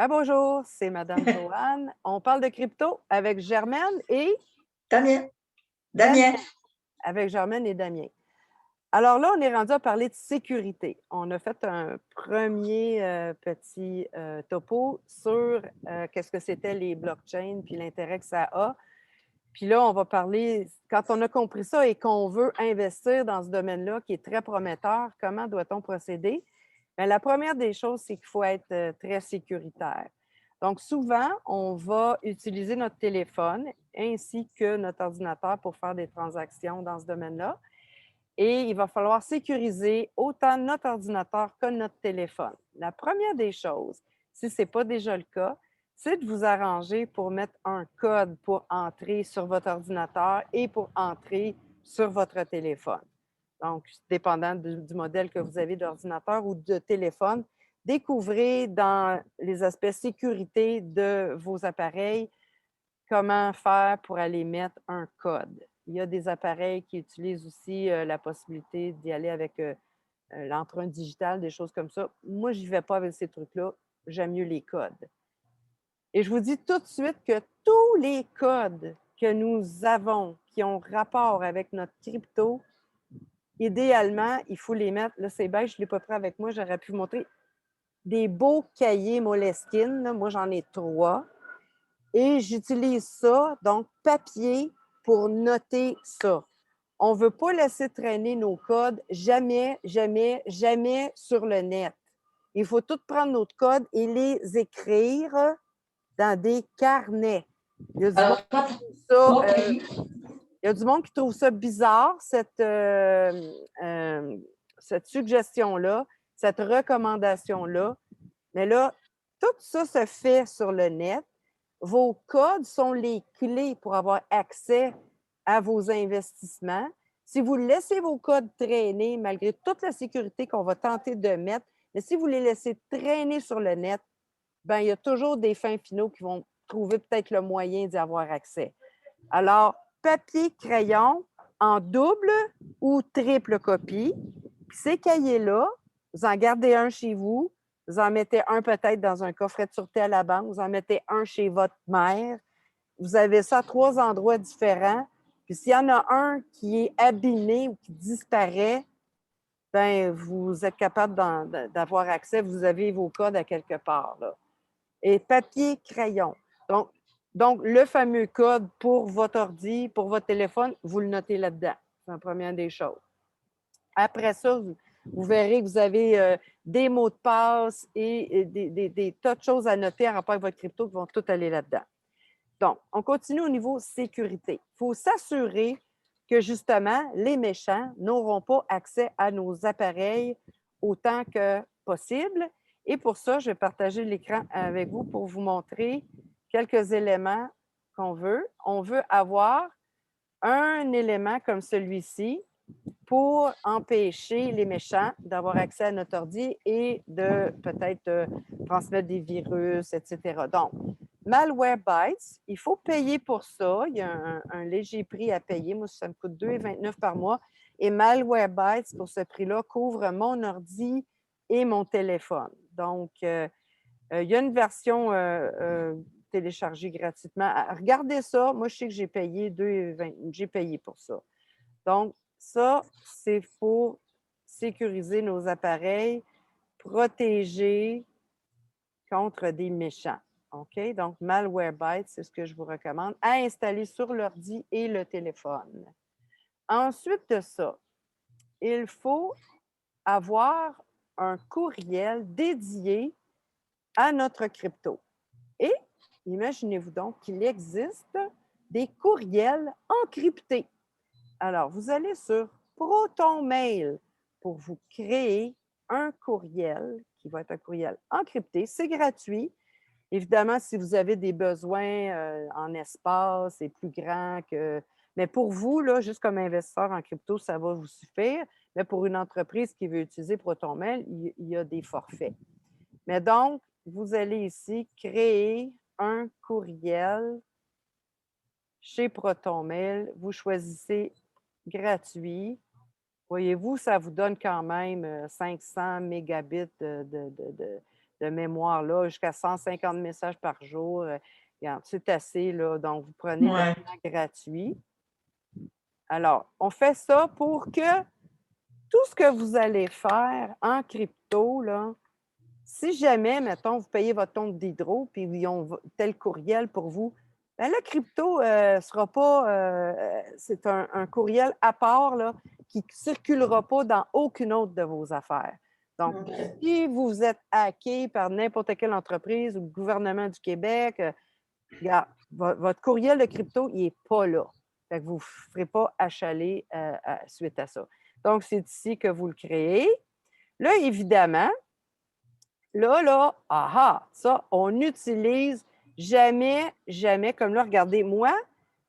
Bonjour, c'est Madame Joanne. On parle de crypto avec Germaine et Damien, Damien. Damien. Avec Germaine et Damien. Alors là, on est rendu à parler de sécurité. On a fait un premier petit topo sur qu'est-ce que c'était les blockchains puis l'intérêt que ça a. Puis là, on va parler, quand on a compris ça et qu'on veut investir dans ce domaine-là qui est très prometteur, comment doit-on procéder? Bien, la première des choses, c'est qu'il faut être très sécuritaire. Donc, souvent, on va utiliser notre téléphone ainsi que notre ordinateur pour faire des transactions dans ce domaine-là. Et il va falloir sécuriser autant notre ordinateur que notre téléphone. La première des choses, si ce n'est pas déjà le cas, c'est de vous arranger pour mettre un code pour entrer sur votre ordinateur et pour entrer sur votre téléphone. Donc, dépendant du modèle que vous avez d'ordinateur ou de téléphone, découvrez dans les aspects sécurité de vos appareils comment faire pour aller mettre un code. Il y a des appareils qui utilisent aussi la possibilité d'y aller avec l'empreinte digitale, des choses comme ça. Moi, je n'y vais pas avec ces trucs-là. J'aime mieux les codes. Et je vous dis tout de suite que tous les codes que nous avons qui ont rapport avec notre crypto, idéalement, il faut les mettre. Là, c'est beige, je ne l'ai pas pris avec moi. J'aurais pu vous montrer des beaux cahiers Moleskine. Là. Moi, j'en ai 3. Et j'utilise ça, donc papier, pour noter ça. On ne veut pas laisser traîner nos codes jamais, jamais, jamais sur le net. Il faut tout prendre nos codes et les écrire dans des carnets. Il y a du monde Alors, toi, qui trouve ça, OK. il y a du monde qui trouve ça bizarre, cette suggestion-là, cette recommandation-là. Mais là, tout ça se fait sur le net. Vos codes sont les clés pour avoir accès à vos investissements. Si vous laissez vos codes traîner, malgré toute la sécurité qu'on va tenter de mettre, mais si vous les laissez traîner sur le net, ben, il y a toujours des fins finaux qui vont trouver peut-être le moyen d'y avoir accès. Alors, papier, crayon en double ou triple copie. Puis ces cahiers-là, vous en gardez un chez vous, vous en mettez un peut-être dans un coffret de sûreté à la banque, vous en mettez un chez votre mère. Vous avez ça à 3 endroits différents. Puis s'il y en a un qui est abîmé ou qui disparaît, ben vous êtes capable d'avoir accès, vous avez vos codes à quelque part. Là. Et papier, crayon. Donc, donc, le fameux code pour votre ordi, pour votre téléphone, vous le notez là-dedans. C'est la première des choses. Après ça, vous verrez que vous avez des mots de passe et des tas de choses à noter en rapport avec votre crypto qui vont tout aller là-dedans. Donc, on continue au niveau sécurité. Il faut s'assurer que justement, les méchants n'auront pas accès à nos appareils autant que possible. Et pour ça, je vais partager l'écran avec vous pour vous montrer quelques éléments qu'on veut. On veut avoir un élément comme celui-ci pour empêcher les méchants d'avoir accès à notre ordi et de peut-être transmettre des virus, etc. Donc, Malwarebytes, il faut payer pour ça. Il y a un léger prix à payer. Moi, ça me coûte 2,29 par mois. Et Malwarebytes, pour ce prix-là, couvre mon ordi et mon téléphone. Donc, il y a une version téléchargée gratuitement. Regardez ça. Moi, je sais que j'ai payé 2,20. J'ai payé pour ça. Donc, ça, c'est pour sécuriser nos appareils, protéger contre des méchants. OK? Donc, Malwarebytes, c'est ce que je vous recommande à installer sur l'ordi et le téléphone. Ensuite de ça, il faut avoir un courriel dédié à notre crypto. Et imaginez-vous donc qu'il existe des courriels encryptés. Alors, vous allez sur ProtonMail pour vous créer un courriel qui va être un courriel encrypté. C'est gratuit. Évidemment, si vous avez des besoins en espace, c'est plus grand que. Mais pour vous, là, juste comme investisseur en crypto, ça va vous suffire. Mais pour une entreprise qui veut utiliser ProtonMail, il y a des forfaits. Mais donc, vous allez ici créer un courriel chez ProtonMail. Vous choisissez gratuit. Voyez-vous, ça vous donne quand même 500 mégabits de mémoire, là, jusqu'à 150 messages par jour. Regarde, c'est assez, là. Donc, vous prenez Ouais. votre plan gratuit. Alors, on fait ça pour que tout ce que vous allez faire en crypto, là, si jamais, mettons, vous payez votre compte d'hydro, puis ils ont tel courriel pour vous, bien, le crypto sera pas, c'est un courriel à part, là, qui ne circulera pas dans aucune autre de vos affaires. Donc, OK. si vous êtes hacké par n'importe quelle entreprise ou le gouvernement du Québec, regarde, votre courriel de crypto, il n'est pas là. Fait que vous ne ferez pas achaler suite à ça. Donc, c'est ici que vous le créez. Là, évidemment, ça, on n'utilise jamais, jamais, comme là, regardez, moi,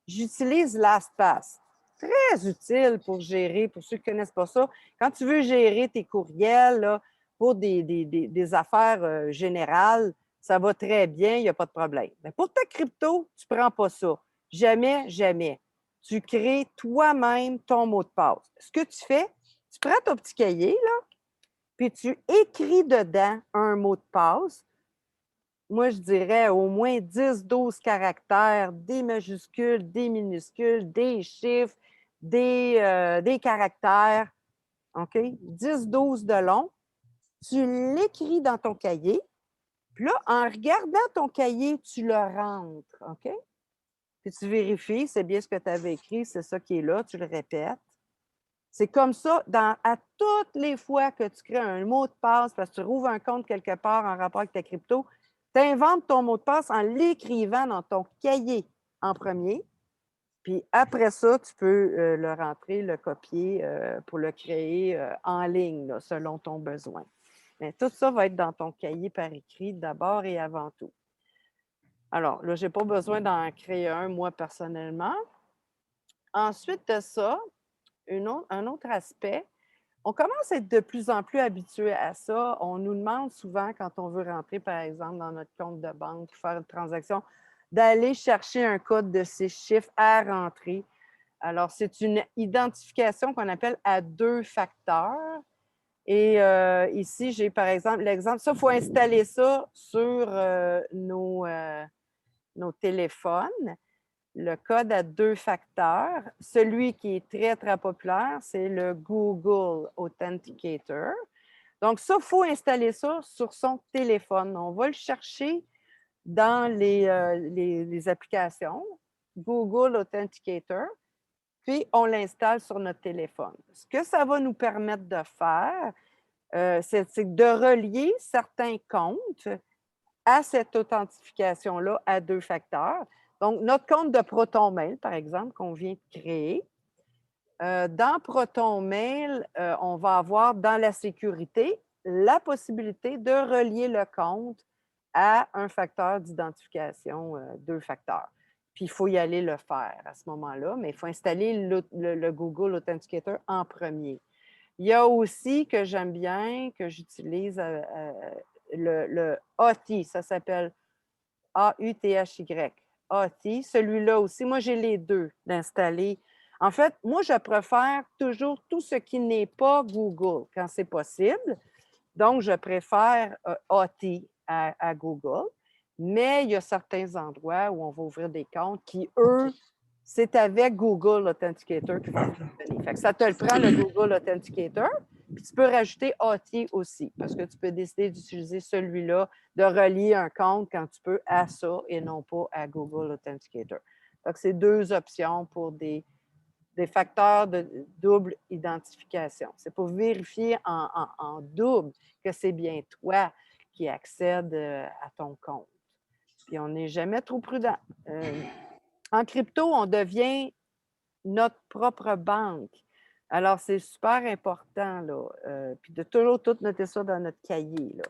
j'utilise LastPass. Très utile pour gérer, pour ceux qui ne connaissent pas ça. Quand tu veux gérer tes courriels là, pour des affaires générales, ça va très bien, il n'y a pas de problème. Mais pour ta crypto, tu ne prends pas ça. Jamais, jamais. Tu crées toi-même ton mot de passe. Ce que tu fais, tu prends ton petit cahier, là, puis tu écris dedans un mot de passe. Moi, je dirais au moins 10-12 caractères, des majuscules, des minuscules, des chiffres, des caractères. OK? 10-12 de long. Tu l'écris dans ton cahier. Puis là, en regardant ton cahier, tu le rentres. OK? Puis tu vérifies, c'est bien ce que tu avais écrit, c'est ça qui est là, tu le répètes. C'est comme ça, à toutes les fois que tu crées un mot de passe, parce que tu rouvres un compte quelque part en rapport avec ta crypto, tu inventes ton mot de passe en l'écrivant dans ton cahier en premier. Puis après ça, tu peux le rentrer, le copier pour le créer en ligne, là, selon ton besoin. Mais tout ça va être dans ton cahier par écrit d'abord et avant tout. Alors, là, je n'ai pas besoin d'en créer un, moi, personnellement. Ensuite de ça, un autre aspect, on commence à être de plus en plus habitué à ça. On nous demande souvent, quand on veut rentrer, par exemple, dans notre compte de banque pour faire une transaction, d'aller chercher un code de 6 chiffres à rentrer. Alors, c'est une identification qu'on appelle à 2 facteurs. Et ici, j'ai par exemple l'exemple. Ça, il faut installer ça sur nos téléphones. Le code à 2 facteurs, celui qui est très, très populaire, c'est le Google Authenticator. Donc, ça, il faut installer ça sur son téléphone. On va le chercher dans les applications, Google Authenticator, puis on l'installe sur notre téléphone. Ce que ça va nous permettre de faire, c'est de relier certains comptes à cette authentification-là à 2 facteurs. Donc, notre compte de ProtonMail, par exemple, qu'on vient de créer, dans ProtonMail, on va avoir dans la sécurité la possibilité de relier le compte à un facteur d'identification 2 facteurs. Puis, il faut y aller le faire à ce moment-là, mais il faut installer le Google Authenticator en premier. Il y a aussi que j'aime bien, que j'utilise le AUThy, ça s'appelle AUTHY. AUThy, celui-là aussi. Moi, j'ai les deux d'installer. En fait, moi, je préfère toujours tout ce qui n'est pas Google quand c'est possible. Donc, je préfère AUThy à Google. Mais il y a certains endroits où on va ouvrir des comptes qui, eux, c'est avec Google Authenticator qui va fonctionner. Fait que ça te le prend, le Google Authenticator. Puis tu peux rajouter AUThy aussi, parce que tu peux décider d'utiliser celui-là, de relier un compte quand tu peux à ça et non pas à Google Authenticator. Donc, c'est 2 options pour des facteurs de double identification. C'est pour vérifier en double que c'est bien toi qui accèdes à ton compte. Puis on n'est jamais trop prudent. En crypto, on devient notre propre banque. Alors, c'est super important, là. Puis de toujours tout noter ça dans notre cahier, là.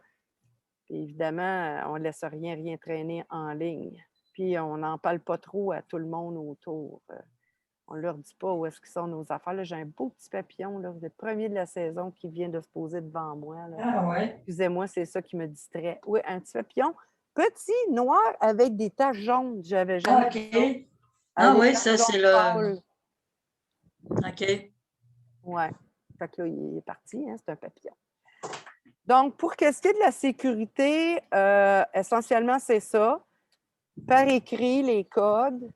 Puis évidemment, on ne laisse rien traîner en ligne. Puis on n'en parle pas trop à tout le monde autour. On ne leur dit pas où est-ce qu'ils sont nos affaires. Là, j'ai un beau petit papillon, là, le premier de la saison qui vient de se poser devant moi, là. Ah ouais. Excusez-moi, c'est ça qui me distrait. Oui, un petit papillon petit, noir, avec des taches jaunes. J'avais jamais OK. vu ça. Ah Des oui, taches ça, c'est jaunes le. pâles. OK. Oui. Fait que là, il est parti, hein, c'est un papillon. Donc, pour ce qui est de la sécurité, essentiellement, c'est ça. Par écrit, les codes,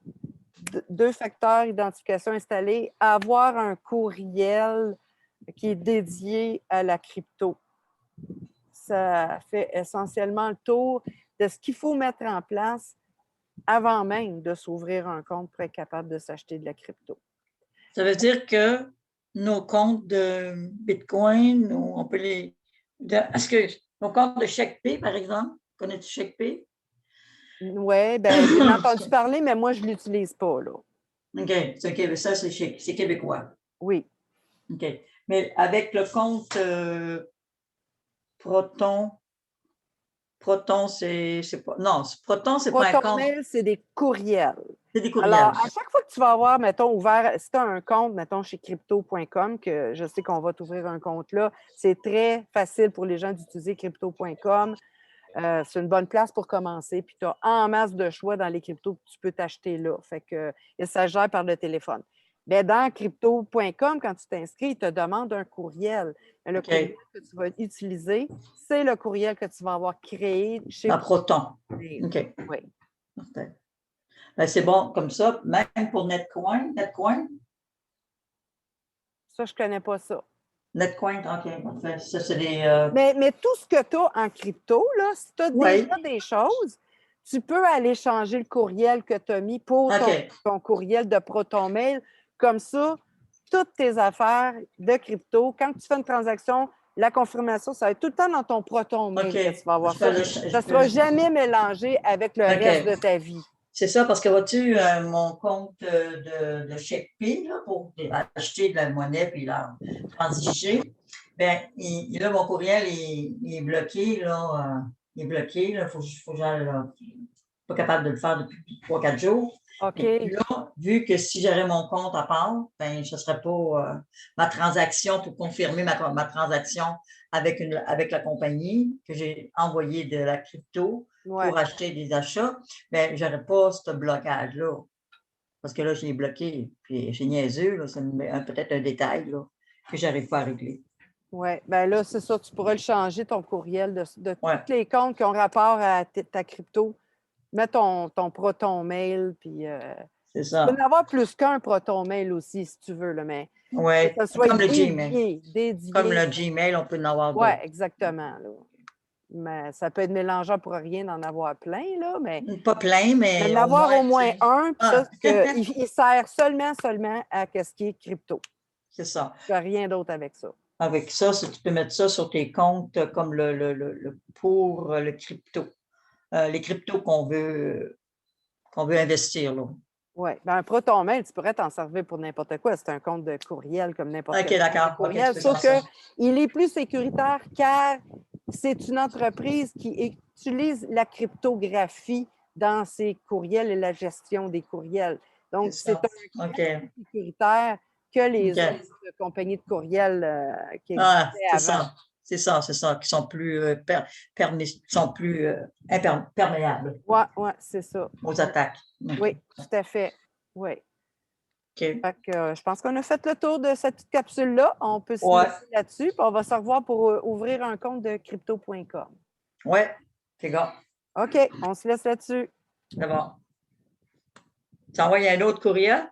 deux facteurs d'identification installés, avoir un courriel qui est dédié à la crypto. Ça fait essentiellement le tour de ce qu'il faut mettre en place avant même de s'ouvrir un compte pour être capable de s'acheter de la crypto. Ça veut dire que nos comptes de Bitcoin, on peut les... Est-ce que nos comptes de CheckPay, par exemple, connais-tu CheckPay? Oui, bien, j'ai entendu parler, mais moi, je ne l'utilise pas, là. OK, ça, c'est québécois. Oui. OK. Mais avec le compte Proton, c'est pas... Non, Proton, c'est pas un compte. ProtonMail, c'est des courriels. C'est des Alors, courriels. à chaque fois que tu vas avoir, mettons, ouvert, si tu as un compte, mettons, chez crypto.com, que je sais qu'on va t'ouvrir un compte là, c'est très facile pour les gens d'utiliser crypto.com. C'est une bonne place pour commencer. Puis tu as en masse de choix dans les cryptos que tu peux t'acheter là. Fait que ça gère par le téléphone. Mais dans crypto.com, quand tu t'inscris, il te demande un courriel. Mais le courriel que tu vas utiliser, c'est le courriel que tu vas avoir créé chez Dans Proton. ProtonMail. OK. Oui. Ben, c'est bon comme ça, même pour Netcoin. Ça, je ne connais pas ça. Netcoin, OK, parfait. Ça, c'est des... Mais tout ce que tu as en crypto, là, si tu as Oui. déjà des choses, tu peux aller changer le courriel que tu as mis pour ton courriel de ProtonMail. Comme ça, toutes tes affaires de crypto, quand tu fais une transaction, la confirmation, ça va être tout le temps dans ton ProtonMail que tu vas avoir ça. Ça ne sera jamais mélangé avec le reste de ta vie. C'est ça, parce que vois-tu, mon compte de CheckPay, là, pour acheter de la monnaie puis la transiger, bien, là, mon courriel il est bloqué, là. Il est bloqué, là. Faut que j'aille, là. Je suis pas capable de le faire depuis 3-4 jours. OK. Et là, vu que si j'avais mon compte à part, ben, ce ne serait pas ma transaction pour confirmer ma transaction avec la compagnie que j'ai envoyé de la crypto pour acheter des achats, bien, je n'aurais pas ce blocage-là. Parce que là, je l'ai bloqué, puis j'ai niaiseux, là, c'est peut-être un détail là, que je n'arrive pas à régler. Oui, bien là, c'est ça, tu pourrais le changer, ton courriel, de tous les comptes qui ont rapport à ta crypto. Mets ton ProtonMail, puis c'est tu ça. peux en avoir plus qu'un ProtonMail aussi, si tu veux, là, mais que ça soit comme le dédié, Gmail. dédié. Comme le Gmail, on peut en avoir Oui, d'autres. exactement. Là. Mais ça peut être mélangeant pour rien d'en avoir plein, là, mais Pas plein, mais d'en avoir au moins un, puis ça, il sert seulement à ce qui est crypto. C'est ça. Tu fais rien d'autre avec ça. Avec ça, tu peux mettre ça sur tes comptes comme pour le crypto. Les cryptos qu'on veut investir. Là. Oui. Ben, un ProtonMail, tu pourrais t'en servir pour n'importe quoi. C'est un compte de courriel comme n'importe OK, quel compte de d'accord. courriel. OK, Sauf qu'il est plus sécuritaire car c'est une entreprise qui utilise la cryptographie dans ses courriels et la gestion des courriels. Donc, c'est un compte plus sécuritaire que les autres compagnies de courriels qui existaient avant. C'est ça, qui sont plus, imperméables Oui, c'est ça. aux attaques. Oui, tout à fait. Oui. OK. Fait que, je pense qu'on a fait le tour de cette petite capsule-là. On peut se laisser là-dessus, puis on va se revoir pour ouvrir un compte de crypto.com. Oui, c'est bon. OK, on se laisse là-dessus. C'est bon. Tu envoies un autre courriel?